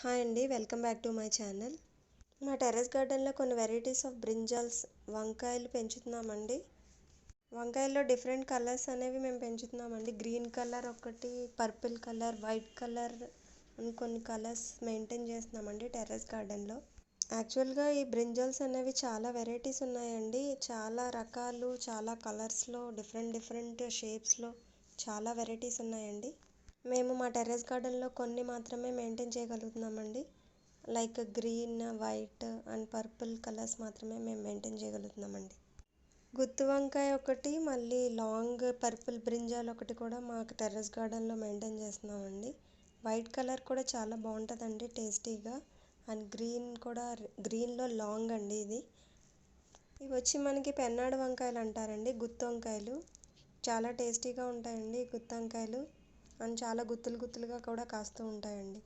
Hi అండి, welcome back to my channel. మా terrace గార్డెన్లో కొన్ని వెరైటీస్ ఆఫ్ బ్రింజాల్స్ వంకాయలు పెంచుతున్నామండి. వంకాయల్లో డిఫరెంట్ కలర్స్ అనేవి మేము పెంచుతున్నామండి. గ్రీన్ కలర్ ఒకటి, పర్పుల్ కలర్, వైట్ కలర్ అని కొన్ని కలర్స్ మెయింటైన్ చేస్తున్నామండి టెర్రస్ గార్డెన్లో. యాక్చువల్గా ఈ బ్రింజాల్స్ అనేవి చాలా వెరైటీస్ ఉన్నాయండి. చాలా రకాలు, చాలా కలర్స్లో, డిఫరెంట్ షేప్స్లో చాలా వెరైటీస్ ఉన్నాయండి. మేము మా టెర్రస్ గార్డెన్లో కొన్ని మాత్రమే మెయింటైన్ చేయగలుగుతున్నామండి. Like green, white and purple colours మాత్రమే మేము మెయింటైన్ చేయగలుగుతున్నామండి. గుత్తి వంకాయ ఒకటి, మళ్ళీ లాంగ్ పర్పుల్ బ్రింజాల్ ఒకటి కూడా మాకు టెర్రస్ గార్డెన్లో మెయింటైన్ చేస్తున్నామండి. వైట్ కలర్ కూడా చాలా బాగుంటుందండి, టేస్టీగా. అండ్ గ్రీన్ కూడా, గ్రీన్లో లాంగ్ అండి ఇది. ఇవి వచ్చి మనకి పెన్నాడు వంకాయలు అంటారండి, గుత్తి వంకాయలు. చాలా టేస్టీగా ఉంటాయండి గుత్తి వంకాయలు. అండ్ చాలా గుత్తులుగా కూడా కాస్తూ ఉంటాయండి.